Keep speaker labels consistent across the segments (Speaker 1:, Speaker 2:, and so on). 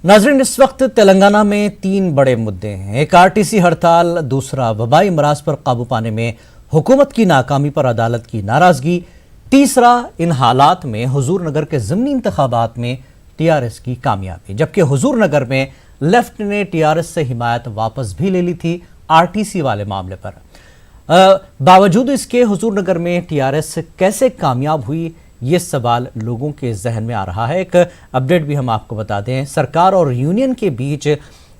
Speaker 1: नाज़रीन, इस वक्त तेलंगाना में तीन बड़े मुद्दे हैं। एक आरटीसी हड़ताल, दूसरा वबाई मराज पर काबू पाने में हुकूमत की नाकामी पर अदालत की नाराजगी, तीसरा इन हालात में हुजूर नगर के ज़िमनी इंतखाबात में टीआरएस की कामयाबी। जबकि हुजूर नगर में लेफ्ट ने टीआरएस से हिमायत वापस भी ले ली थी आरटीसी वाले मामले पर। बावजूद इसके हुजूर नगर में टीआरएस कैसे कामयाब हुई, ये सवाल लोगों के जहन में आ रहा है। एक अपडेट भी हम आपको बता दें, सरकार और यूनियन के बीच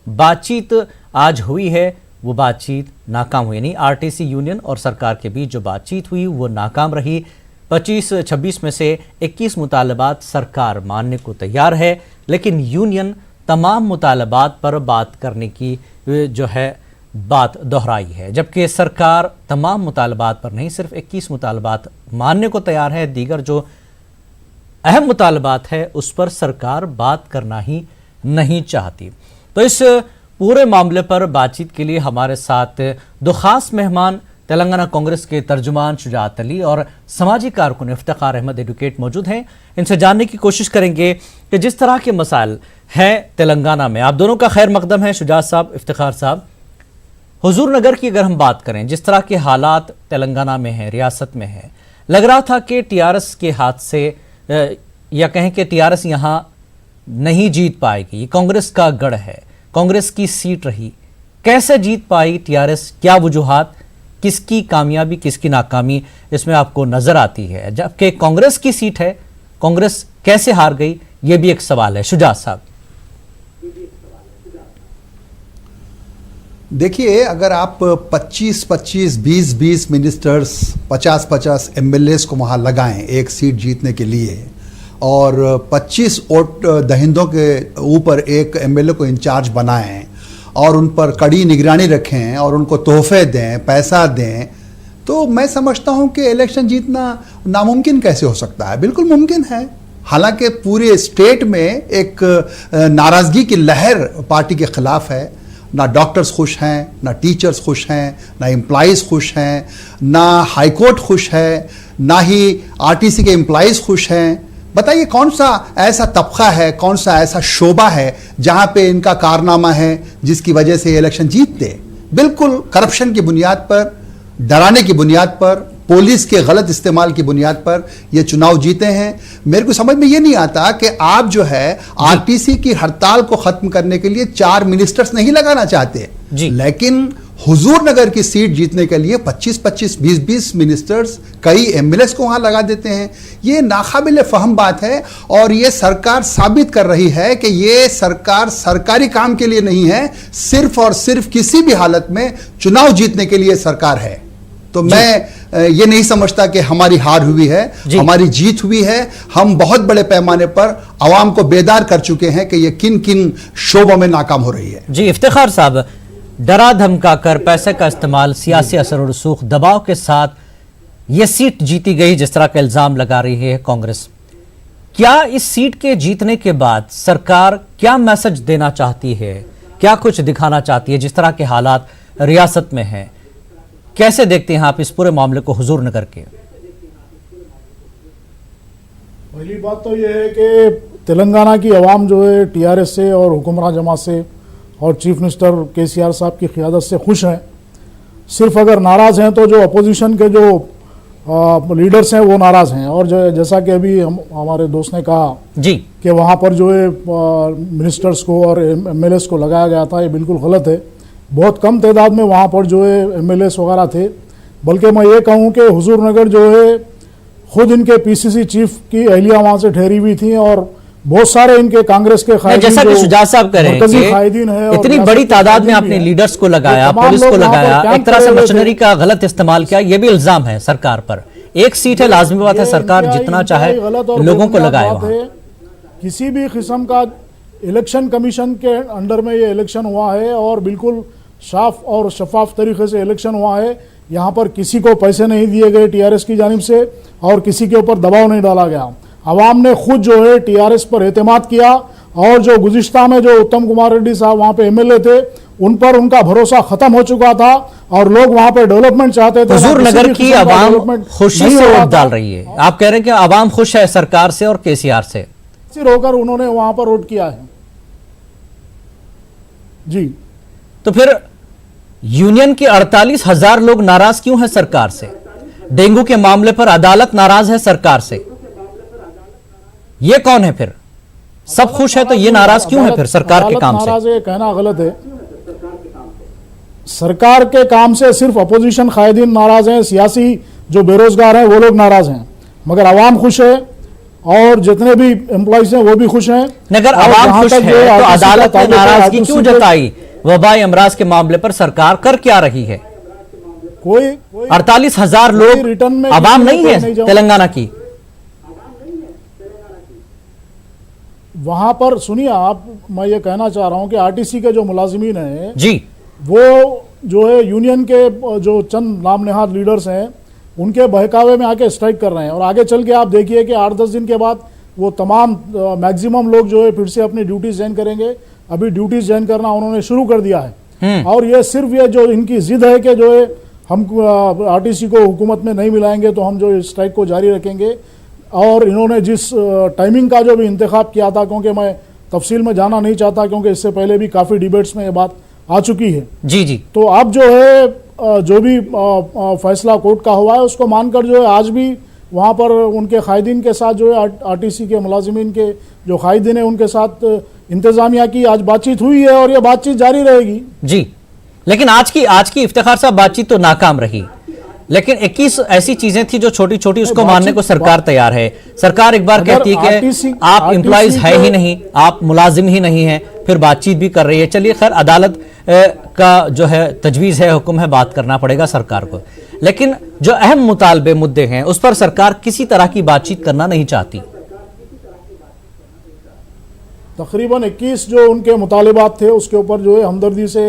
Speaker 1: बातचीत आज हुई है, वो बातचीत नाकाम हुई। यानी आरटीसी यूनियन और सरकार के बीच जो बातचीत हुई वो नाकाम रही। 25-26 में से 21 मुतालबात सरकार मानने को तैयार है, लेकिन यूनियन तमाम मुतालबात पर बात करने की जो है बात दोहराई है, जबकि सरकार तमाम मुतालबात पर नहीं, सिर्फ 21 मुतालबात मानने को तैयार है। दीगर जो अहम मुतालबात है उस पर सरकार बात करना ही नहीं चाहती। तो इस पूरे मामले पर बातचीत के लिए हमारे साथ दो खास मेहमान तेलंगाना कांग्रेस के तर्जुमान शुजात अली और समाजी कारकुन इफ्तिखार अहमद एडवोकेट मौजूद हैं। इनसे जानने की कोशिश करेंगे कि जिस तरह के मसाइल हैं तेलंगाना में, आप दोनों का खैर मकदम है। शुजात साहब, इफ्तिखार साहब, हुजूर नगर की अगर हम बात करें, जिस तरह के हालात तेलंगाना में हैं, रियासत में है, लग रहा था कि टीआरएस के हाथ से या कहें कि टीआरएस यहाँ नहीं जीत पाएगी, कांग्रेस का गढ़ है, कांग्रेस की सीट रही। कैसे जीत पाई टीआरएस, क्या वजूहात, किसकी कामयाबी किसकी नाकामी इसमें आपको नजर आती है? जबकि कांग्रेस की सीट है, कांग्रेस कैसे हार गई, यह भी एक सवाल है। शुजात साहब,
Speaker 2: देखिए, अगर आप 25-25, 20-20 मिनिस्टर्स, 50-50 एमएलएस को वहाँ लगाएं एक सीट जीतने के लिए और 25 वोट दहिंदों के ऊपर एक एमएलए को इंचार्ज बनाएं और उन पर कड़ी निगरानी रखें और उनको तोहफे दें, पैसा दें, तो मैं समझता हूँ कि इलेक्शन जीतना नामुमकिन कैसे हो सकता है। बिल्कुल मुमकिन है। हालांकि पूरे स्टेट में एक नाराज़गी की लहर पार्टी के खिलाफ है। ना डॉक्टर्स खुश हैं, ना टीचर्स खुश हैं, ना एम्प्लॉइज़ खुश हैं, ना हाई कोर्ट खुश है, ना ही आरटीसी के एम्प्लॉइज़ खुश हैं। बताइए कौन सा ऐसा तबका है, कौन सा ऐसा शोबा है जहां पे इनका कारनामा है जिसकी वजह से इलेक्शन जीतते? बिल्कुल करप्शन की बुनियाद पर, डराने की बुनियाद पर, पुलिस के गलत इस्तेमाल की बुनियाद पर ये चुनाव जीते हैं। मेरे को समझ में ये नहीं आता कि आप जो है आरटीसी की हड़ताल को खत्म करने के लिए 4 मिनिस्टर्स नहीं लगाना चाहते, लेकिन हुजूर नगर की सीट जीतने के लिए 25-25, 20-20 मिनिस्टर्स, कई एमएलएस को वहां लगा देते हैं। ये नाकाबिल फहम बात है और ये सरकार साबित कर रही है कि ये सरकार सरकारी काम के लिए नहीं है, सिर्फ और सिर्फ किसी भी हालत में चुनाव जीतने के लिए सरकार है। तो मैं ये नहीं समझता कि हमारी हार हुई है, हमारी जीत हुई है। हम बहुत बड़े पैमाने पर आवाम को बेदार कर चुके हैं कि ये किन किन शोबों में नाकाम हो रही है।
Speaker 1: जी इफ्तिखार साहब, डरा धमका कर पैसे का इस्तेमाल, सियासी असर और रसूख, दबाव के साथ ये सीट जीती गई, जिस तरह का इल्जाम लगा रही है कांग्रेस। क्या इस सीट के जीतने के बाद सरकार क्या मैसेज देना चाहती है, क्या कुछ दिखाना चाहती है जिस तरह के हालात रियासत में हैं? कैसे देखते हैं आप इस पूरे मामले को हुजूर नगर के?
Speaker 3: पहली बात तो यह है कि तेलंगाना की आवाम जो है टीआरएस से और हुक्मरान जमात से और चीफ मिनिस्टर केसीआर साहब की क़ियादत से खुश हैं। सिर्फ अगर नाराज़ हैं तो जो अपोजिशन के जो लीडर्स हैं वो नाराज़ हैं। और जो जैसा कि अभी हमारे दोस्त ने कहा जी कि वहाँ पर जो है मिनिस्टर्स को और एमएलएस को लगाया गया था, ये बिल्कुल गलत है। बहुत कम तादाद में वहाँ पर जो है एमएलएस वगैरह थे। बल्कि मैं ये कहूँ कि हुजूर नगर जो है खुद इनके पीसीसी चीफ की अहलिया वहाँ से ठहरी हुई थी और बहुत सारे इनके कांग्रेस के
Speaker 1: जैसा कि शुजात साहब कह रहे हैं, इतनी बड़ी तादाद में आपने लीडर्स को लगाया, पुलिस को लगाया, एक तरह से मशीनरी का गलत इस्तेमाल किया, ये भी इल्जाम है सरकार पर। एक सीट है, लाजमी बात है सरकार जितना चाहे लोगों को लगाए।
Speaker 3: किसी भी किस्म का इलेक्शन कमीशन के अंडर में ये इलेक्शन हुआ है और बिल्कुल साफ और शफाफ तरीके से इलेक्शन हुआ है। यहाँ पर किसी को पैसे नहीं दिए गए टीआरएस की जानिब से और किसी के ऊपर दबाव नहीं डाला गया। आवाम ने खुद जो है टीआरएस पर एतमाद किया और जो गुज़िश्ता में जो उत्तम कुमार रेड्डी साहब वहाँ पे एमएलए थे, उन पर उनका भरोसा खत्म हो चुका था और लोग वहाँ पे डेवलपमेंट चाहते थे।
Speaker 1: हुजूर नगर की आवाम खुशी से वोट डाल रही है। आप कह रहे हैं कि आवाम खुश है सरकार से और केसीआर से?
Speaker 3: होकर उन्होंने वहाँ पर वोट किया है। जी।
Speaker 1: तो फिर यूनियन के 48,000 लोग नाराज क्यों हैं सरकार से? डेंगू के मामले पर अदालत नाराज है सरकार से, ये कौन है फिर? सब खुश है तो ये नाराज क्यों है फिर सरकार के काम से?
Speaker 3: नाराज है कहना गलत है। सरकार के काम से सिर्फ अपोजिशन कायदीन नाराज हैं, सियासी जो बेरोजगार हैं वो लोग नाराज हैं, मगर आवाम खुश है और जितने भी एम्प्लॉइज हैं वो भी खुश हैं।
Speaker 1: अगर आवाम खुश है तो अदालत ने नाराजगी क्यों जताई? वबाई अमराज के मामले पर सरकार कर क्या रही है?
Speaker 3: कोई
Speaker 1: 48,000 लोग
Speaker 3: रिटर्न में
Speaker 1: आवाम नहीं है तेलंगाना की।
Speaker 3: वहां पर सुनिए आप, मैं ये कहना चाह रहा हूं कि आरटीसी के जो मुलाजिमीन हैं
Speaker 1: जी,
Speaker 3: वो जो है यूनियन के जो चंद नाम नेहाद लीडर्स हैं उनके बहकावे में आके स्ट्राइक कर रहे हैं, और आगे चल के आप देखिए कि 8-10 दिन के बाद वो तमाम मैक्सिमम लोग जो है फिर से अपनी ड्यूटीज ज्वाइन करेंगे। अभी ड्यूटीज ज्वाइन करना उन्होंने शुरू कर दिया है, और ये सिर्फ ये जो इनकी जिद है कि जो है हम आरटीसी को हुकूमत में नहीं मिलाएंगे तो हम जो स्ट्राइक को जारी रखेंगे। और इन्होंने जिस टाइमिंग का जो भी इंतखाब किया था, क्योंकि मैं तफसील में जाना नहीं चाहता क्योंकि इससे पहले भी काफ़ी डिबेट्स में ये बात आ चुकी है।
Speaker 1: जी जी।
Speaker 3: तो अब जो है जो भी फैसला कोर्ट का हुआ है उसको मानकर जो है आज भी वहाँ पर उनके कायदीन के साथ जो है आरटीसी के मुलाजिमीन के जो कायदीन है उनके साथ इंतजामिया की आज बातचीत हुई है और ये बातचीत जारी रहेगी।
Speaker 1: जी, लेकिन आज की इफ्तिखार साहब बातचीत तो नाकाम रही, लेकिन 21 ऐसी चीजें थी जो छोटी छोटी उसको मानने को सरकार तैयार है। सरकार एक बार कहती है कि आप एम्प्लॉइज है ही नहीं, आप मुलाजिम ही नहीं है, फिर बातचीत भी कर रही है। चलिए खैर, अदालत का जो है तजवीज़ है, हुक्म है, बात करना पड़ेगा सरकार को, लेकिन जो अहम मुतालबे मुद्दे हैं उस पर सरकार किसी तरह की बातचीत करना नहीं चाहती।
Speaker 3: तकरीबन 21 जो उनके मुतालिबात थे उसके ऊपर जो है हमदर्दी से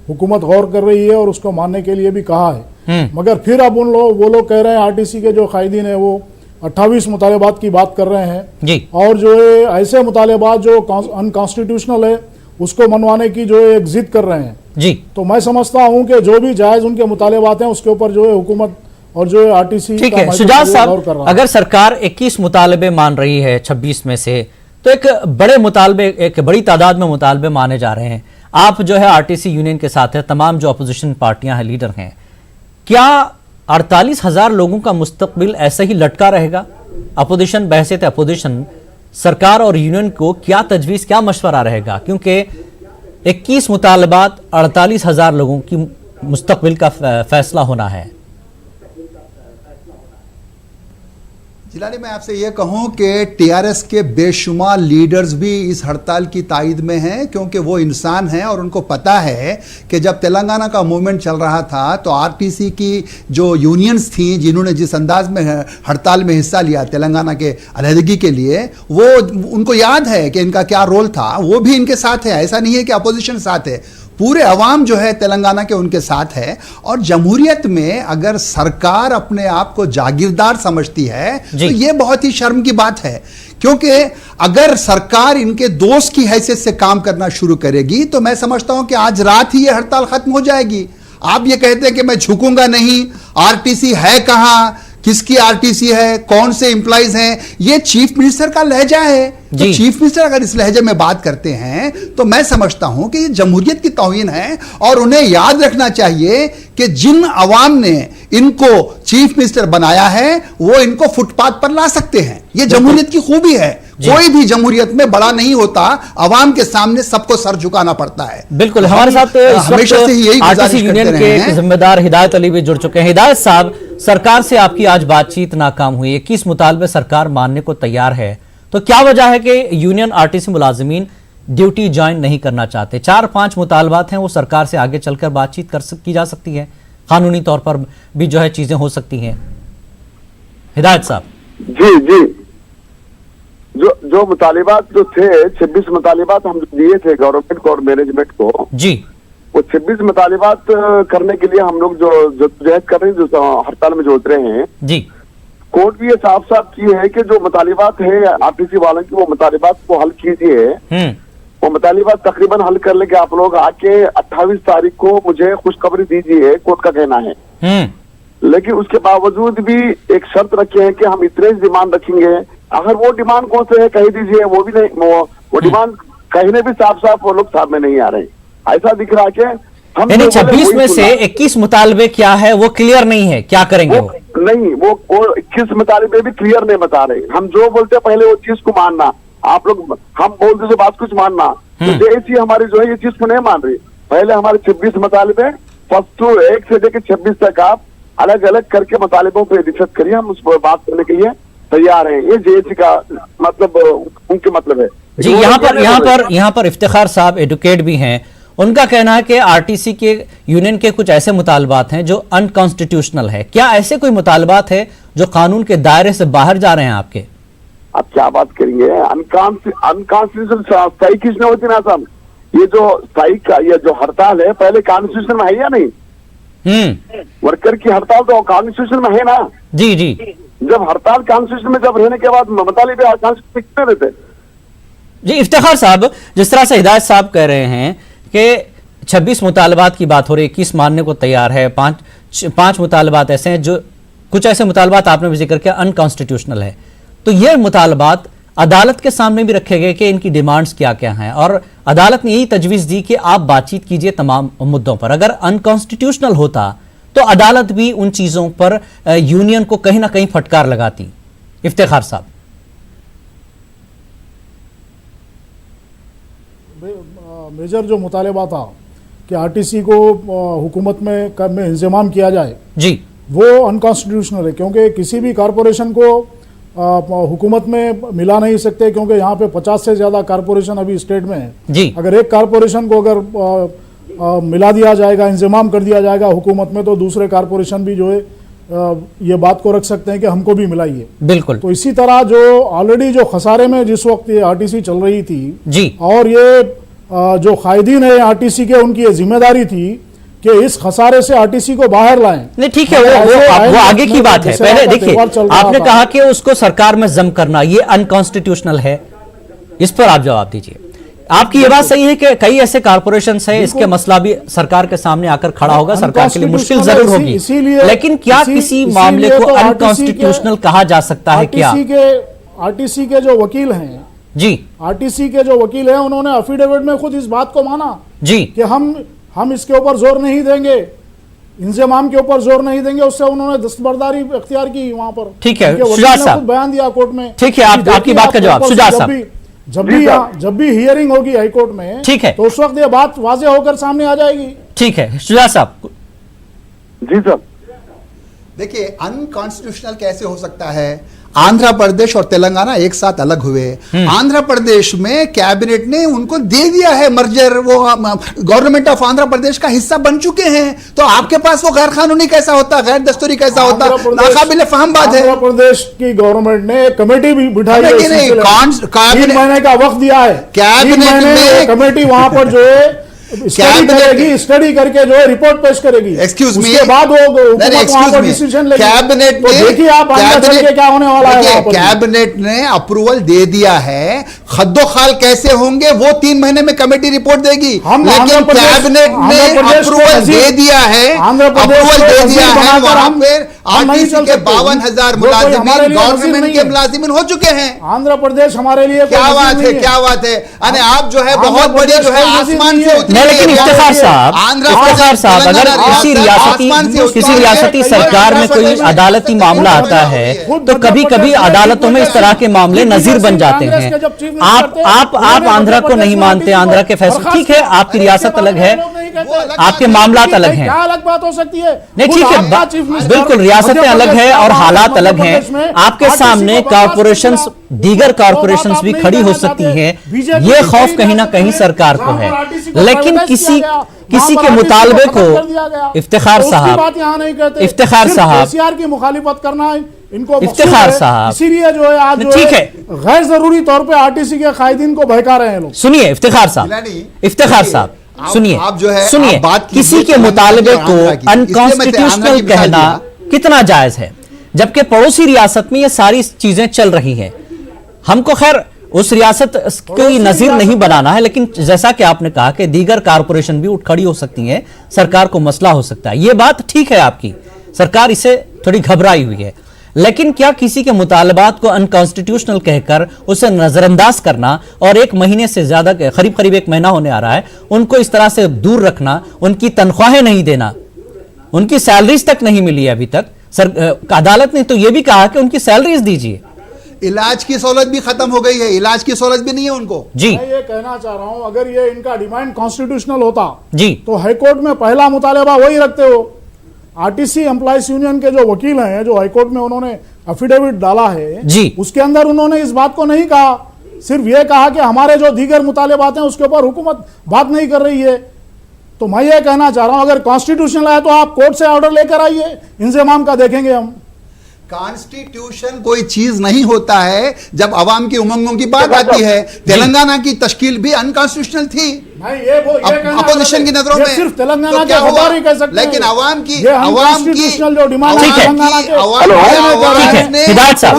Speaker 3: हुकूमत गौर कर रही है और उसको मानने के लिए भी कहा है, मगर फिर अब वो लोग कह रहे हैं, आरटीसी के जो कायदीन है वो 28 मुतालिबात की बात कर रहे हैं
Speaker 1: जी।
Speaker 3: और जो है ऐसे मुतालिबात जो अनकॉन्स्टिट्यूशनल है उसको मनवाने की जो है एक जिद कर रहे हैं
Speaker 1: जी।
Speaker 3: तो मैं समझता हूं कि जो भी जायज उनके मुतालिबात हैं उसके ऊपर जो है हुकूमत और जो है आरटीसी
Speaker 1: ठीक है। शुजात साहब, अगर सरकार 21 मुतालबे मान रही है 26 में से, तो एक बड़े मुतालबे, एक बड़ी तादाद में मुतालबे माने जा रहे हैं। आप जो है आरटीसी यूनियन के साथ है, तमाम जो अपोजिशन पार्टियां हैं, लीडर हैं, क्या 48,000 लोगों का मुस्तकबिल ऐसे ही लटका रहेगा? अपोजिशन बहसियत अपोजिशन सरकार और यूनियन को क्या तजवीज, क्या मशवरा रहेगा? क्योंकि 21 मुतालबात 48,000 लोगों की मुस्तकबिल का फैसला होना है।
Speaker 2: जिलानी, मैं आपसे ये कहूं कि टीआरएस के बेशुमार लीडर्स भी इस हड़ताल की तायद में हैं, क्योंकि वो इंसान हैं और उनको पता है कि जब तेलंगाना का मूवमेंट चल रहा था तो आरटीसी की जो यूनियंस थी जिन्होंने जिस अंदाज में हड़ताल में हिस्सा लिया तेलंगाना के अलहदगी के लिए, वो उनको याद है कि इनका क्या रोल था। वो भी इनके साथ है, ऐसा नहीं है कि अपोजिशन साथ है, पूरे अवाम जो है तेलंगाना के उनके साथ है। और जमहूरियत में अगर सरकार अपने आप को जागीरदार समझती है तो ये बहुत ही शर्म की बात है, क्योंकि अगर सरकार इनके दोस्त की हैसियत से काम करना शुरू करेगी तो मैं समझता हूं कि आज रात ही ये हड़ताल खत्म हो जाएगी। आप ये कहते हैं कि मैं झुकूंगा नहीं, आरटीसी है कहां, किसकी आरटीसी है, कौन से एम्प्लॉइज हैं, ये चीफ मिनिस्टर का लहजा है। तो चीफ मिनिस्टर अगर इस लहजे में बात करते हैं तो मैं समझता हूं कि ये जमहूरियत की तौहीन है, और उन्हें याद रखना चाहिए कि जिन अवाम ने इनको चीफ मिनिस्टर बनाया है वो इनको फुटपाथ पर ला सकते हैं। ये जमहूरियत की खूबी है, कोई भी जमहूरियत में बड़ा नहीं होता, अवाम के सामने सबको सर झुकाना पड़ता है।
Speaker 1: बिल्कुल। हमारे साथ
Speaker 2: हमेशा से यही
Speaker 1: आरटीसी यूनियन के जिम्मेदार हिदायत अली भी जुड़ चुके हैं। हिदायत साहब, सरकार से आपकी आज बातचीत नाकाम हुई, 21 मुतालबे सरकार मानने को तैयार है, तो क्या वजह है कि यूनियन आरटीसी मुलाजिमीन ड्यूटी ज्वाइन नहीं करना चाहते? 4-5 मुतालबात हैं, वो सरकार से आगे चलकर बातचीत की जा सकती है, कानूनी तौर पर भी जो है चीजें हो सकती हैं। हिदायत साहब
Speaker 4: जी जी, जो मुतालिबात जो थे 26 मुतालिबात हम दिए थे गवर्नमेंट को और मैनेजमेंट को
Speaker 1: जी,
Speaker 4: वो 26 मुतालिबात करने के लिए हम लोग जो जहद कर रहे हैं, जो हड़ताल में जो उतरे हैं
Speaker 1: जी,
Speaker 4: कोर्ट भी ये साफ साफ की है कि जो मुतालिबात है आरटीसी वालों की, वो मुतालिबात को हल कीजिए। वो मुतालिबात तकरीबन हल कर लेके आप लोग आके 28 तारीख को मुझे खुशखबरी दीजिए, कोर्ट का कहना है। लेकिन उसके बावजूद भी एक शर्त रखे हैं कि हम इतने डिमांड रखेंगे। अगर वो डिमांड कौन से है कह दीजिए, वो भी नहीं, वो डिमांड कहने भी साफ साफ वो लोग सामने नहीं आ रहे। ऐसा दिख रहा है कि हम
Speaker 1: यानी
Speaker 4: जो बोले
Speaker 1: 26
Speaker 4: वही
Speaker 1: में से
Speaker 4: सुना।
Speaker 1: 21 मुतालबे क्या है वो क्लियर नहीं है, क्या करेंगे वो?
Speaker 4: नहीं, वो 21 मुतालिबे भी क्लियर नहीं बता रहे। हम जो बोलते हैं पहले वो चीज को मानना, आप लोग हम बोलते जो बात कुछ मानना, तो जैसी हमारी जो है ये चीज को नहीं मान रही। पहले हमारे 26 मुतालिबे फर्स्ट टू 1 से लेकर 26 तक आप अलग अलग करके मुतालिबों पे डिस्कस करिए, हम उस पर बात करने के लिए तैयार हैं। ये जेएसी का मतलब उनके मतलब है
Speaker 1: जी। यहाँ पर इफ्तिखार साहब एडवोकेट भी हैं, उनका कहना है कि आरटीसी के यूनियन के कुछ ऐसे मुतालबात हैं जो अनकॉन्स्टिट्यूशनल है। क्या ऐसे कोई मुतालबात है जो कानून के दायरे से बाहर जा रहे हैं आपके?
Speaker 4: आप क्या बात करेंगे? अनकॉन्स्टिट्यूशनल स्ट्राइक किसने होती ना साहब? ये जो स्ट्राइक का ये जो हड़ताल है पहले कॉन्स्टिट्यूशन में है या नहीं? वर्कर की हड़ताल तो कॉन्स्टिट्यूशन में है ना?
Speaker 1: जी जी।
Speaker 4: जब हड़ताल कॉन्स्टिट्यूशन में जब रहने के बाद मुतालिबे कॉन्स्टिट्यूशन कितने रहते?
Speaker 1: जी इफ्तिखार साहब, जिस तरह से हिदायत साहब कह रहे हैं कि 26 मुतालबात की बात हो रही है, 21 मानने को तैयार है, पांच मुतालबात ऐसे हैं जो कुछ ऐसे मुतालबात आपने भी जिक्र किया अनकॉन्स्टिट्यूशनल है, तो ये मुतालबात अदालत के सामने भी रखे गए कि इनकी डिमांड्स क्या क्या हैं, और अदालत ने यही तजवीज दी कि आप बातचीत कीजिए तमाम मुद्दों पर। अगर अनकॉन्स्टिट्यूशनल होता तो अदालत भी उन चीजों पर यूनियन को कहीं ना कहीं फटकार लगाती। इफ्तिखार साहब,
Speaker 3: मेजर जो मुतालबा था कि आरटीसी को हुकूमत में इंतजाम किया जाए
Speaker 1: जी,
Speaker 3: वो अनकॉन्स्टिट्यूशनल है, क्योंकि किसी भी कारपोरेशन को हुकूमत में मिला नहीं सकते, क्योंकि यहाँ पे 50 से ज्यादा कारपोरेशन अभी स्टेट में है
Speaker 1: जी।
Speaker 3: अगर एक कारपोरेशन को अगर मिला दिया जाएगा, इंतजाम कर दिया जाएगा हुकूमत में, तो दूसरे कारपोरेशन भी जो है ये बात को रख सकते हैं कि हमको भी मिलाइए।
Speaker 1: बिल्कुल।
Speaker 3: तो इसी तरह जो ऑलरेडी जो खसारे में जिस वक्त ये आरटीसी चल रही थी
Speaker 1: जी, और
Speaker 3: ये जो कायदीन है आरटीसी के, उनकी ये जिम्मेदारी थी कि इस खसारे से आरटीसी को बाहर लाएं।
Speaker 1: नहीं ठीक है, वो आगे की बात है। पहले देखिए, आपने कहा कि उसको सरकार में जम करना ये अनकॉन्स्टिट्यूशनल है, इस पर आप जवाब दीजिए। आपकी ये बात सही है कि कई ऐसे कारपोरेशन है, इसके मसला भी सरकार के सामने आकर खड़ा होगा, सरकार के लिए मुश्किल जरूर होगी, लेकिन क्या किसी मामले को अनकॉन्स्टिट्यूशनल कहा जा सकता है? क्या
Speaker 3: आरटीसी के जो वकील हैं
Speaker 1: जी,
Speaker 3: आरटीसी के जो वकील हैं, उन्होंने एफिडेविट में खुद इस बात को माना
Speaker 1: जी
Speaker 3: कि हम इसके ऊपर जोर नहीं देंगे, इंतजाम के ऊपर जोर नहीं देंगे। उससे उन्होंने दस्तबरदारी इख्तियार की वहां पर।
Speaker 1: ठीक है, शुजात साहब
Speaker 3: बयान दिया कोर्ट में।
Speaker 1: ठीक है, आपकी बात का जवाब शुजात साहब।
Speaker 3: जब भी हियरिंग होगी हाई कोर्ट में,
Speaker 1: ठीक है,
Speaker 3: तो उस वक्त ये बात वाजे होकर सामने आ जाएगी।
Speaker 1: ठीक है शुजात साहब।
Speaker 4: जी सर,
Speaker 2: देखिए अनकॉन्स्टिट्यूशनल कैसे हो सकता है? आंध्र प्रदेश और तेलंगाना एक साथ अलग हुए। आंध्र प्रदेश में कैबिनेट ने उनको दे दिया है मर्जर, वो गवर्नमेंट ऑफ आंध्र प्रदेश का हिस्सा बन चुके हैं। तो आपके पास वो गैर कानूनी कैसा होता, गैर दस्तूरी कैसा होता? नाकाबिले फहम बात है।
Speaker 3: आंध्र प्रदेश की गवर्नमेंट ने कमेटी भी बिठाई है, 3 महीने का वक्त दिया है।
Speaker 2: कैबिनेट में
Speaker 3: कमेटी वहां पर जो है स्टडी करके जो है रिपोर्ट पेश करेगी।
Speaker 2: एक्सक्यूज मी,
Speaker 3: उसके बाद वो वहां पर डिसीजन लेगी।
Speaker 2: कैबिनेट
Speaker 3: तो देखिए आप आगे क्या होने वाला है।
Speaker 2: कैबिनेट ने अप्रूवल दे दिया है, खद्दो खाल कैसे होंगे वो 3 महीने में कमेटी रिपोर्ट देगी। लेकिन कैबिनेट ने अप्रूवल दे दिया है, अप्रूवल दे दिया है, वहां पर आरटीसी के 52,000 मुलाजिमीन गवर्नमेंट के मुलाजिमीन हो चुके हैं।
Speaker 3: आंध्र प्रदेश हमारे लिए
Speaker 2: क्या बात है, क्या बात है। अरे आप जो है बहुत बड़ी जो है आसमान से
Speaker 1: लेकिन इफ्तिखार साहब, अगर किसी रियासती सरकार में कोई अदालती मामला आता है तो कभी कभी अदालतों में इस तरह के मामले नजीर बन जाते हैं। आप आंध्रा को नहीं मानते, आंध्रा के फैसले, ठीक है, आपकी रियासत अलग है, आपके मामलात अलग हैं,
Speaker 3: क्या अलग बात हो सकती है?
Speaker 1: नहीं ठीक है, बिल्कुल रियासतें अलग है और हालात अलग हैं। आपके सामने कॉरपोरेशंस, दीगर कॉरपोरेशंस भी खड़ी हो सकती हैं, ये खौफ कहीं ना कहीं सरकार को है। लेकिन किसी के मुतालबे को इफ्तिखार साहब, इफ्तिखार साहब
Speaker 3: की मुखालिफत करना इनको
Speaker 1: इफ्तिखार साहब,
Speaker 3: इसीलिए जो है आज
Speaker 1: ठीक है,
Speaker 3: गैर जरूरी तौर पे आरटीसी के कायदीन को बहका रहे हैं लोग।
Speaker 1: सुनिए इफ्तिखार साहब, इफ्तिखार साहब सुनिए,
Speaker 2: आप जो है
Speaker 1: सुनिए, किसी के मुतालबे को अनकॉन्स्टिट्यूशनल कहना कितना जायज है, जबकि पड़ोसी रियासत में ये सारी चीजें चल रही हैं। हमको खैर उस रियासत की नजीर नहीं बनाना है, लेकिन जैसा कि आपने कहा कि दीगर कारपोरेशन भी उठ खड़ी हो सकती हैं, सरकार को मसला हो सकता है, ये बात ठीक है आपकी, सरकार इससे थोड़ी घबराई हुई है। लेकिन क्या किसी के मुतालबात को अनकॉन्स्टिट्यूशनल कहकर उसे नजरअंदाज करना और 1 महीने से ज्यादा, करीब करीब 1 महीना होने आ रहा है, उनको इस तरह से दूर रखना, उनकी तनख्वाहें नहीं देना, उनकी सैलरीज तक नहीं मिली है अभी तक। अदालत ने तो यह भी कहा कि उनकी सैलरीज दीजिए।
Speaker 2: इलाज की सहूलत भी खत्म हो गई है, इलाज की सहूलत भी नहीं है उनको।
Speaker 1: जी,
Speaker 3: मैं ये कहना चाह रहा हूं, अगर ये इनका डिमांड कॉन्स्टिट्यूशनल होता
Speaker 1: जी,
Speaker 3: तो हाईकोर्ट में पहला मुतालबा वही रखते हो। आरटीसी एम्प्लॉयज यूनियन के जो वकील हैं, जो हाईकोर्ट में उन्होंने एफिडेविट डाला है
Speaker 1: जी,
Speaker 3: उसके अंदर उन्होंने इस बात को नहीं कहा, सिर्फ ये कहा कि हमारे जो दीगर मुतालबात हैं उसके ऊपर हुकूमत बात नहीं कर रही है। तो मैं ये कहना चाह रहा हूं, अगर कॉन्स्टिट्यूशनल है तो आप कोर्ट से ऑर्डर लेकर आइए, इंतजाम का देखेंगे हम।
Speaker 2: कॉन्स्टिट्यूशन कोई चीज नहीं होता है जब अवाम की उमंगों की बात आती है। तेलंगाना की तश्कील भी अनकॉन्स्टिट्यूशनल थी अपोजिशन की नजरों में।
Speaker 3: सिर्फ तेलंगाना
Speaker 2: तो
Speaker 3: के
Speaker 2: क्या हुआ?
Speaker 3: गद्दार ही कह सकते हैं।
Speaker 2: लेकिन अवाम की
Speaker 3: जो डिमांड
Speaker 1: ठीक है।
Speaker 3: तेलंगाना के
Speaker 1: हिदायत साहब,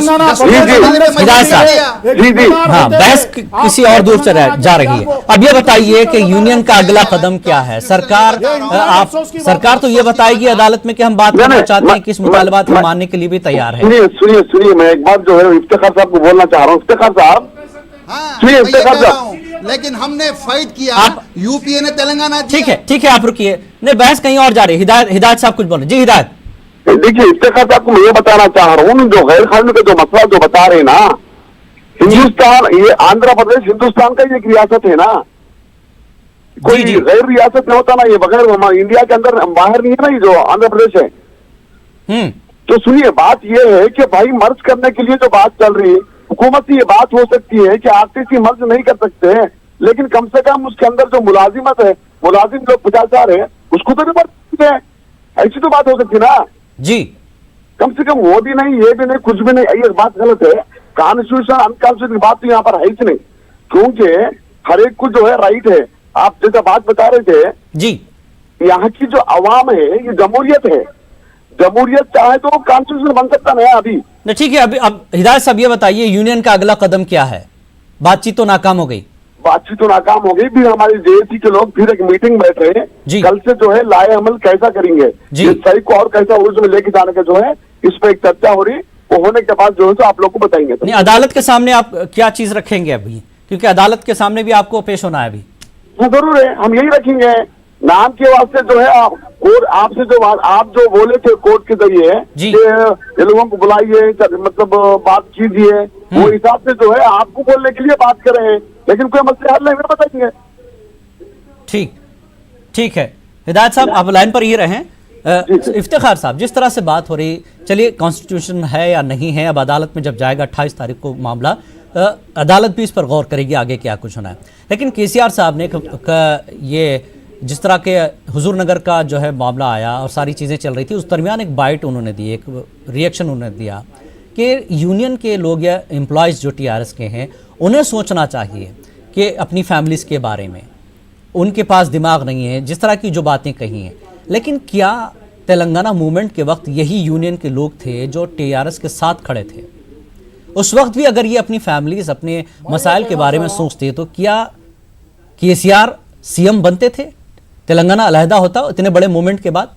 Speaker 1: हाँ, बहस किसी और दूर जा रही है। अब ये बताइए कि यूनियन का अगला कदम क्या है? सरकार तो ये बताएगी अदालत में कि हम बात करना चाहते हैं कि इस मुतालबात को मानने के लिए भी तैयार है।
Speaker 4: सुनिए, मैं एक बात जो है इफ्तिखार साहब को बोलना चाह रहा हूँ। इफ्तिखार साहब,
Speaker 2: लेकिन हमने फाइट किया, यूपीए ने तेलंगाना दिया।
Speaker 1: ठीक है, आप रुकिए, नहीं बहस कहीं और जा रही है। हिदायत साहब कुछ बोले। जी हिदायत।
Speaker 4: देखिए, इफ्तिखार साहब को मैं ये बताना चाह रहा हूँ, जो गैर कानूनी का जो मसला जो बता रहे ना, हिंदुस्तान, ये आंध्र प्रदेश हिंदुस्तान का एक रियासत है ना, कोई गैर रियासत नहीं होता ना, ये बगैर इंडिया के अंदर बाहर नहीं है ना, ये जो आंध्र प्रदेश है। तो सुनिए, बात ये है कि भाई मर्ज करने के लिए जो बात चल रही है, हुकूमत की ये बात हो सकती है कि आरटीसी मर्ज नहीं कर सकते हैं, लेकिन कम से कम उसके अंदर जो मुलाजिमत है, मुलाजिम जो 50,000 है, उसको तो नहीं मर्ज सकते हैं। ऐसी तो बात हो सकती ना
Speaker 1: जी।
Speaker 4: कम से कम वो भी नहीं, ये भी नहीं, कुछ भी नहीं। ये बात गलत है। कॉन्स्टिट्यूशन अनकॉन्स्टिट्यूशन की बात तो यहाँ पर है ही नहीं, क्योंकि हर एक को जो है राइट है। आप जैसा बात बता रहे थे
Speaker 1: जी,
Speaker 4: यहाँ की जो अवाम है, ये जमहूरियत है। जमहूरियत चाहे तो कॉन्स्टिट्यूशन बन सकता नहीं अभी।
Speaker 1: ठीक है। अब हिदायत साहब ये बताइए, यूनियन का अगला कदम क्या है? बातचीत तो नाकाम हो गई।
Speaker 4: बातचीत तो नाकाम हो गई, फिर हमारे जेएसी के लोग फिर एक मीटिंग बैठ रहे हैं। कल से जो है लाए अमल कैसा करेंगे, इस सही को और कैसा उर्ज में लेके जाने का जो है, इस पर एक चर्चा हो रही। वो होने के बाद जो है तो आप लोग को बताएंगे।
Speaker 1: नहीं, अदालत के सामने आप क्या चीज रखेंगे अभी? क्योंकि अदालत के सामने भी आपको पेश होना है अभी।
Speaker 4: हाँ जरूर है, हम यही रखेंगे। नाम के वास्ते जो है कोर्ट आपसे जो आप जो बोले थे कोर्ट के जरिए ये लोगों को बुलाइए, मतलब बात कीजिए, वो हिसाब से जो है आपको बोलने के लिए बात कर रहे हैं, लेकिन कोई मसले हल नहीं बताएंगे।
Speaker 1: ठीक है। हिदायत साहब आप लाइन पर ही रहें। इफ्तिखार साहब, जिस तरह से बात हो रही, चलिए कॉन्स्टिट्यूशन है या नहीं है, अब अदालत में जब जाएगा 28 तारीख को मामला, अदालत भी इस पर गौर करेगी आगे क्या कुछ होना है। लेकिन केसीआर साहब ने ये जिस तरह के हुजूर नगर का जो है मामला आया और सारी चीज़ें चल रही थी, उस दरमियान एक बाइट उन्होंने दी, एक रिएक्शन उन्होंने दिया कि यूनियन के लोग या एम्प्लॉयज़ जो टीआरएस के हैं, उन्हें सोचना चाहिए कि अपनी फैमिलीज़ के बारे में, उनके पास दिमाग नहीं है, जिस तरह की जो बातें कही हैं। लेकिन क्या तेलंगाना मूवमेंट के वक्त यही यूनियन के लोग थे जो टीआरएस के साथ खड़े थे? उस वक्त भी अगर ये अपनी फैमिलीज़, अपने मसाइल के बारे में सोचते तो क्या केसीआर सीएम बनते थे? तेलंगाना अलहदा होता इतने बड़े मूवमेंट के बाद?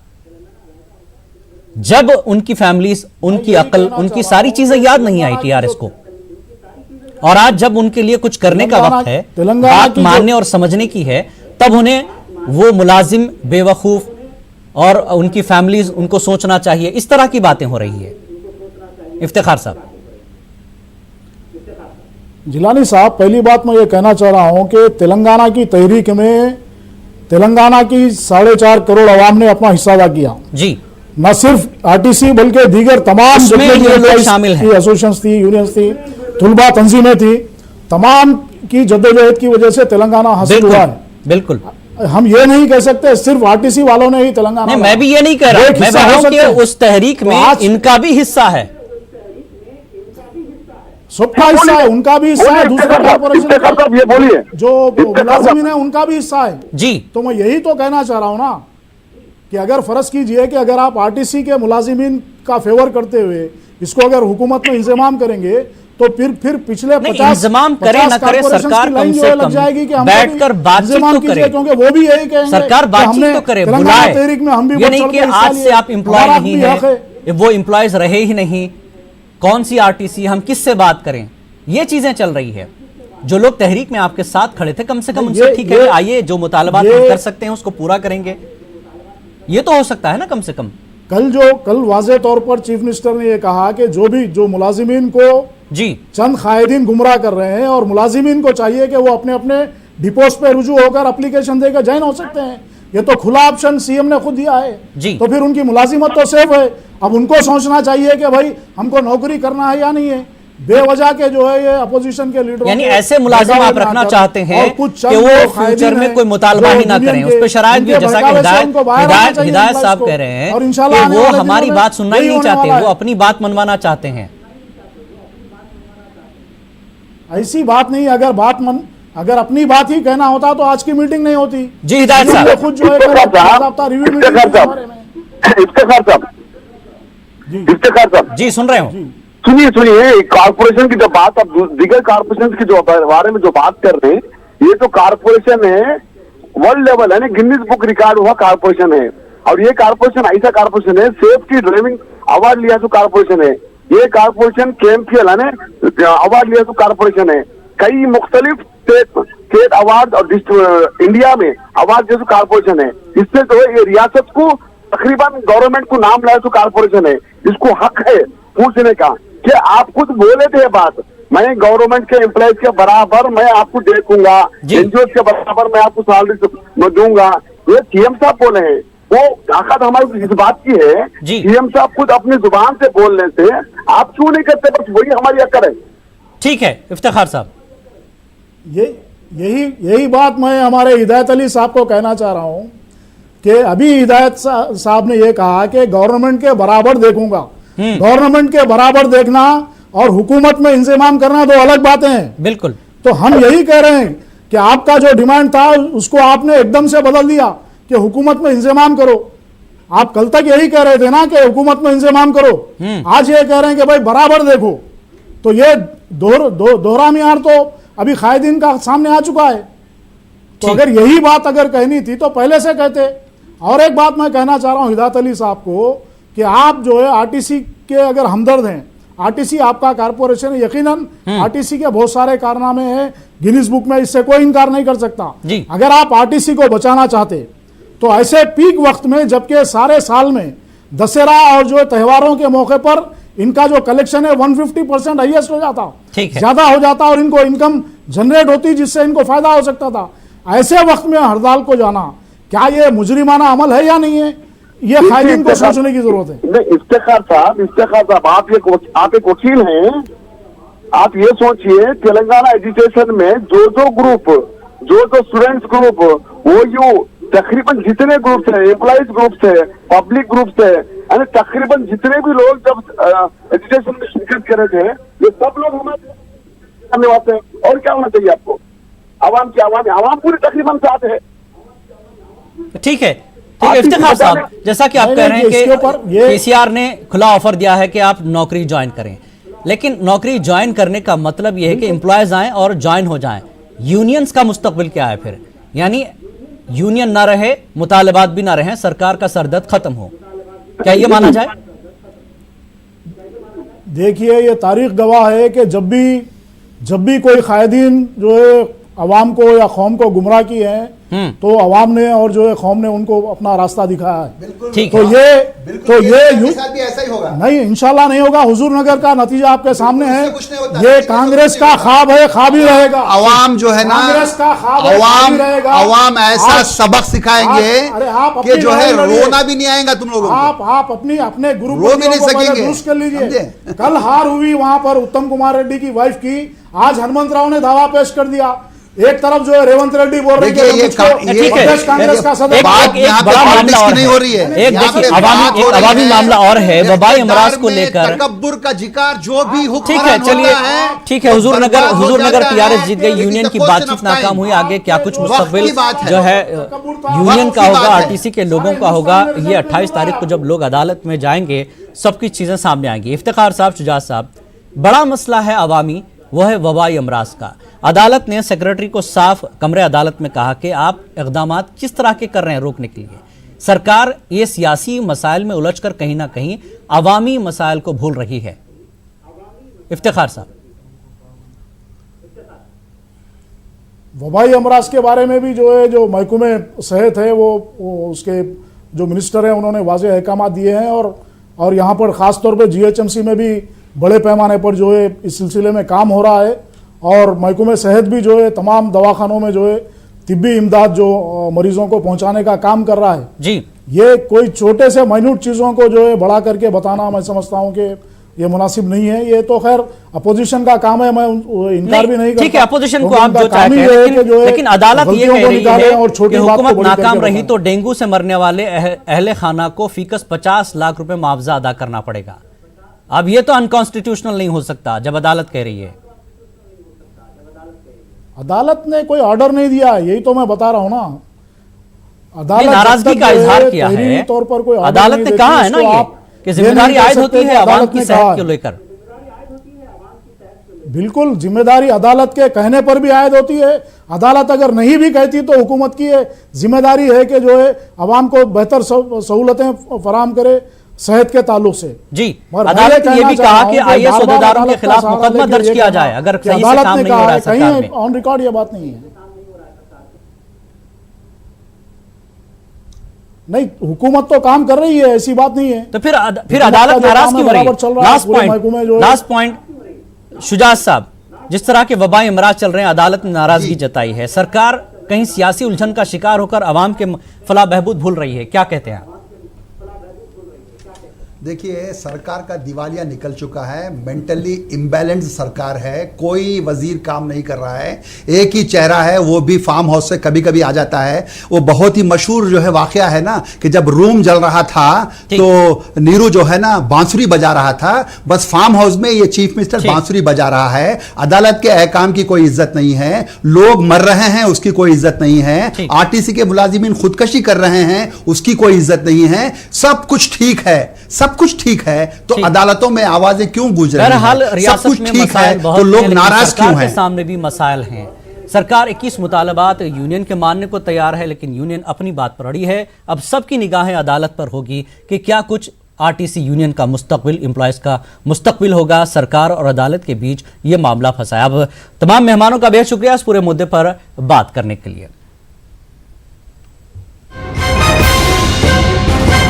Speaker 1: जब उनकी फैमिलीज, उनकी अकल, उनकी सारी चीजें याद नहीं आई टीआरएस को, और आज जब उनके लिए कुछ करने का वक्त है, बात मानने और समझने की है, तब उन्हें वो मुलाजिम, बेवकूफ और उनकी फैमिलीज, उनको सोचना चाहिए। इस तरह की बातें हो रही है। इफ्तिखार साहब।
Speaker 3: जिलानी साहब, पहली बात मैं ये कहना चाह रहा हूं कि तेलंगाना की तहरीक में तेलंगाना की 4.5 करोड़ आवाम ने अपना हिस्सा अदा किया जी। न सिर्फ आरटीसी बल्कि दीगर तमाम शामिल हैं, एसोसिएशन थी, यूनियंस थी, तुलबा तंजीमें थी, तमाम की जद्दोजहद की वजह से तेलंगाना हासिल हुआ है।
Speaker 1: बिल्कुल,
Speaker 3: हम ये नहीं कह सकते सिर्फ आरटीसी वालों ने ही तेलंगाना।
Speaker 1: मैं भी ये नहीं कह रहा, मैं कह रहा हूं कि उस तहरीक में इनका भी हिस्सा है,
Speaker 3: सबका हिस्सा है, उनका भी हिस्सा है, दूसरा कॉर्पोरेशन
Speaker 4: ये बोलिए
Speaker 3: जो मुलाजिमीन है उनका भी हिस्सा है
Speaker 1: जी।
Speaker 3: तो मैं यही तो कहना चाह रहा हूं ना कि अगर फर्ज कीजिए कि अगर आप आरटीसी के मुलाजिमीन का फेवर करते हुए इसको अगर हुकूमत में इंतजाम करेंगे तो फिर पिछले 50
Speaker 1: इंतजाम करे ना करे सरकार कम से कम
Speaker 3: जाएगी कि
Speaker 1: बैठकर बातचीत तो करे, क्योंकि
Speaker 3: वो भी यही कहेंगे
Speaker 1: सरकार बातचीत तो करे, बुलाए।
Speaker 3: तहरीक में हम भी
Speaker 1: ये नहीं कि आज से आप एम्प्लॉय नहीं है, वो एम्प्लॉयज रहे ही नहीं, कौन सी आरटीसी, हम किससे बात करें, ये चीजें चल रही है। जो लोग तहरीक में आपके साथ खड़े थे, कम से कम उनसे ठीक है, आइए जो मुतालबात हम कर सकते हैं उसको पूरा करेंगे, ये तो हो सकता है ना कम से कम।
Speaker 3: कल वाज़े तौर पर चीफ मिनिस्टर ने यह कहा कि जो मुलाजिमीन को
Speaker 1: जी
Speaker 3: चंद कायदीन गुमराह कर रहे हैं और मुलाजिमीन को चाहिए कि वो अपने अपने डिपोज पे रुजू होकर एप्लीकेशन देकर ज्वाइन हो सकते हैं। ये तो खुला ऑप्शन सीएम ने खुद दिया है
Speaker 1: जी।
Speaker 3: तो फिर उनकी मुलाजिमत तो सेफ है। अब उनको सोचना चाहिए कि भाई हमको नौकरी करना है या नहीं है। बेवजह के जो है ये अपोजिशन के लीडर,
Speaker 1: यानी ऐसे मुलाजिम आप रखना चाहते हैं कि वो फ्यूचर में कोई मुतालबा ही ना करें, उस पर शरायत भी, जैसा कि हिदायत साहब कह रहे हैं कि वो हमारी बात सुनना ही नहीं चाहते, वो अपनी बात मनवाना चाहते हैं।
Speaker 3: ऐसी बात नहीं, अगर अपनी बात ही कहना होता तो आज की मीटिंग नहीं होती।
Speaker 1: जी हिदायत साहब,
Speaker 3: खुद जो है रिव्यू मीटिंग
Speaker 1: जी सुन रहे हो,
Speaker 4: सुनिए कारपोरेशन की जब बात, अब दीगर कारपोरेशन की जो बारे में जो बात कर रहे हैं, ये तो कारपोरेशन है वर्ल्ड लेवल है ना, गिनीज बुक रिकॉर्ड हुआ कारपोरेशन है। और ये कारपोरेशन ऐसा कारपोरेशन है, सेफ्टी ड्राइविंग अवार्ड लिया तो कारपोरेशन है। ये कारपोरेशन KMPL है ना अवार्ड लिया तो कारपोरेशन है। कई मुख्तलिफ स्टेट अवार्ड और इंडिया में अवार्ड जैसे कारपोरेशन है। इससे जो है ये रियासत को तकरीबन गवर्नमेंट को नाम लाया तो कारपोरेशन है। इसको हक है पूछने का कि आप खुद बोले थे बात, मैं गवर्नमेंट के एम्प्लॉयज के बराबर मैं आपको देखूंगा, एनजीओ के बराबर मैं आपको सैलरी दूंगा। ये सीएम साहब बोले हैं, वो ताकत हमारी इस बात की है। सीएम साहब खुद अपनी जुबान से बोलने से आप क्यों नहीं करते, बस वही हमारी अक्ल है।
Speaker 1: ठीक है इफ्तिखार साहब,
Speaker 3: यही बात मैं हमारे हिदायत अली साहब को कहना चाह रहा हूं कि अभी हिदायत साहब ने यह कहा कि गवर्नमेंट के बराबर देखूंगा। गवर्नमेंट के बराबर देखना और हुकूमत में इंतजाम करना दो अलग बातें हैं।
Speaker 1: बिल्कुल।
Speaker 3: तो हम यही कह रहे हैं कि आपका जो डिमांड था उसको आपने एकदम से बदल दिया कि हुकूमत में इंतजाम करो। आप कल तक यही कह रहे थे ना कि हुकूमत में इंतजाम करो, आज ये कह रहे हैं कि भाई बराबर देखो। तो ये दोहरा मियार तो अभी कायदीन का सामने आ चुका है। तो अगर यही बात अगर कहनी थी तो पहले से कहते। और एक बात मैं कहना चाह रहा हूं हिदायत अली साहब को कि आप जो है आरटीसी के अगर हमदर्द हैं, आरटीसी आपका कारपोरेशन है, यकीनन आरटीसी के बहुत सारे कारनामे हैं गिनीज बुक में, इससे कोई इनकार नहीं कर सकता। अगर आप आरटीसी को बचाना चाहते तो ऐसे पीक वक्त में, जबकि सारे साल में दशहरा और जो त्योहारों के मौके पर इनका जो कलेक्शन है 150% हाईएस्ट हो जाता, ज्यादा हो जाता और इनको इनकम जनरेट होती जिससे इनको फायदा हो सकता था। ऐसे वक्त में हड़ताल को जाना क्या ये मुजरिमाना अमल है या नहीं है, ये कायदीन को सोचने की जरूरत है।
Speaker 4: नहीं, इफ्तिखार साहब आप एक वकील हैं, आप ये सोचिए तेलंगाना एजुकेशन में जो ग्रुप, जो स्टूडेंट्स ग्रुप, वो तकरीबन जितने ग्रुप्स है, एम्प्लॉइज ग्रुप्स है, पब्लिक ग्रुप्स है, यानी तकरीबन जितने भी लोग जब एजुकेशन में शिरकत कर रहे थे, ये सब लोग हमारे करने वाले हैं। और क्या होना चाहिए आपको, आवाम पूरी तकरीबन साथ है।
Speaker 1: ठीक है इफ्तिखार साहब, जैसा कि आप कह रहे हैं कि केसीआर ने खुला ऑफर दिया है कि आप नौकरी ज्वाइन करें, लेकिन नौकरी ज्वाइन करने का मतलब यह है कि एम्प्लॉयज आए और ज्वाइन हो जाएं। यूनियंस का मुस्तकबिल क्या है फिर? यानी यूनियन ना रहे, मुतालबात भी ना रहे, सरकार का सरदर्द खत्म हो, क्या ये माना जाए?
Speaker 3: देखिए ये तारीख गवाह है कि जब भी कोई कायदीन जो है अवाम को या कौम को गुमराह की है तो अवाम ने और जो है कौम ने उनको अपना रास्ता दिखाया है।
Speaker 1: ठीक
Speaker 3: तो ये
Speaker 2: साथ भी ऐसा ही होगा।
Speaker 3: नहीं, इंशाल्लाह नहीं होगा। हुजूर नगर का नतीजा आपके सामने है। ये कांग्रेस का ख्वाब है, ख्वाब ही रहेगा।
Speaker 2: अवाम जो है ना,
Speaker 3: कांग्रेस का ख्वाब है,
Speaker 2: अवाम ऐसा सबक सिखाएंगे कि जो है रोना भी नहीं आएगा तुम लोगों को।
Speaker 3: आप अपने ग्रुप
Speaker 2: रो भी नहीं सकेंगे।
Speaker 3: दुरुस्त कर लीजिए। कल हार हुई वहां पर उत्तम कुमार रेड्डी की वाइफ की, आज हनुमंत राव ने दावा पेश कर दिया। एक तरफ जो है रेवंत रेड्डी बोल रहे हैं कांग्रेस का सदस्य,
Speaker 2: नहीं हो रही है।
Speaker 1: एक देखिए अवामी मामला और है, वबाई अमराज को लेकर
Speaker 2: तकब्बुर का जिक्र जो भी
Speaker 1: ठीक है। चलिए ठीक है, हुजूर नगर टीआरएस जीत गई, यूनियन की बातचीत नाकाम हुई, आगे क्या कुछ मुस्तकबिल जो है यूनियन का होगा, आरटीसी के लोगों का होगा, ये 28 तारीख को जब लोग अदालत में जाएंगे सब कुछ चीजें सामने आएंगी। इफ्तिखार साहब, शुजात साहब, बड़ा मसला है अवामी, वो है वबाई अमराज का। अदालत ने सेक्रेटरी को साफ कमरे अदालत में कहा कि आप इक़दामात किस तरह के कर रहे हैं रोकने के लिए। सरकार ये सियासी मसाइल में उलझकर कहीं ना कहीं अवामी मसाइल को भूल रही है। इफ्तिखार साहब।
Speaker 3: वबाई अमराज के बारे में भी जो है, जो महकमे सेहत है वो उसके जो मिनिस्टर हैं उन्होंने वाज़ेह अहकाम दिए हैं, और यहाँ पर ख़ास तौर पे जीएचएमसी में भी बड़े पैमाने पर जो है इस सिलसिले में काम हो रहा है, और महकमे सेहत भी जो है तमाम दवाखानों में जो है तिब्बी इमदाद जो मरीजों को पहुँचाने का काम कर रहा है
Speaker 1: जी।
Speaker 3: ये कोई छोटे से माइन्यूट चीज़ों को जो है बढ़ा करके बताना मैं समझता हूँ कि ये मुनासिब नहीं है। ये तो खैर अपोजिशन का काम है, मैं इनकार भी नहीं करता।
Speaker 1: ठीक है, अपोजिशन को आप जो चाहते हैं, लेकिन अदालत ये कह रही है कि हुकूमत नाकाम रही तो डेंगू से मरने वाले अहले खाना को फीकस 50 लाख रुपए मुआवजा अदा करना पड़ेगा। अब ये तो अनकॉन्स्टिट्यूशनल नहीं हो सकता जब अदालत कह रही है।
Speaker 3: अदालत ने कोई ऑर्डर नहीं दिया, यही तो मैं बता रहा हूं ना। अदालत
Speaker 1: नाराजगी का इजहार किया है,
Speaker 3: तौर पर कोई
Speaker 1: अदालत ने कहा है ना ये कि जिम्मेदारी आयद होती है अवाम की सेहत को लेकर।
Speaker 3: बिल्कुल जिम्मेदारी अदालत के कहने पर भी आयद होती है। अदालत अगर नहीं भी कहती तो हुकूमत की जिम्मेदारी है कि जो है अवाम को बेहतर सहूलतें फराहम करे सेहत के ताल्लुक से।
Speaker 1: जी, अदालत ने यह भी कहा कि आईएएस अहदेदारों के खिलाफ मुकदमा दर्ज किया जाए अगर सही से काम नहीं हो रहा है सरकार में।
Speaker 3: ऑन रिकॉर्ड ये बात नहीं है। नहीं, हुकूमत तो काम कर रही है, ऐसी बात नहीं है।
Speaker 1: तो फिर अदालत नाराज क्यों हो रही है? लास्ट पॉइंट शुजात साहब, जिस तरह के वबाई अमराज चल रहे हैं, अदालत ने नाराजगी जताई है, सरकार कहीं सियासी उलझन का शिकार होकर अवाम के फलाह बहबूद भूल रही है, क्या कहते हैं?
Speaker 2: देखिए, सरकार का दिवालिया निकल चुका है, मेंटली इम्बैलेंस सरकार है, कोई वजीर काम नहीं कर रहा है, एक ही चेहरा है, वो भी फार्म हाउस से कभी कभी आ जाता है। वो बहुत ही मशहूर जो है वाकया है ना कि जब रूम जल रहा था तो नीरू जो है ना बांसुरी बजा रहा था, बस फार्म हाउस में ये चीफ मिनिस्टर बांसुरी बजा रहा है। अदालत के अहकाम की कोई इज्जत नहीं है, लोग मर रहे हैं उसकी कोई इज्जत नहीं है, आरटीसी के मुलाजिमीन खुदकशी कर रहे हैं उसकी कोई इज्जत नहीं है। सब कुछ ठीक है, सब कुछ ठीक है, तो अदालतों में आवाजें क्यों गूंज रही हैं? सब कुछ ठीक है तो लोग नाराज क्यों हैं?
Speaker 1: सामने भी मसाइल हैं। सरकार 21 मुतालबात यूनियन के मानने को तैयार है, लेकिन यूनियन अपनी बात पर अड़ी है। अब सबकी निगाहें अदालत पर होगी कि क्या कुछ आरटीसी यूनियन का मुस्तकबिल, एम्प्लॉयज का मुस्तकबिल होगा। सरकार और अदालत के बीच यह मामला फंसा है। अब तमाम मेहमानों का बेहद शुक्रिया इस पूरे मुद्दे पर बात करने के लिए।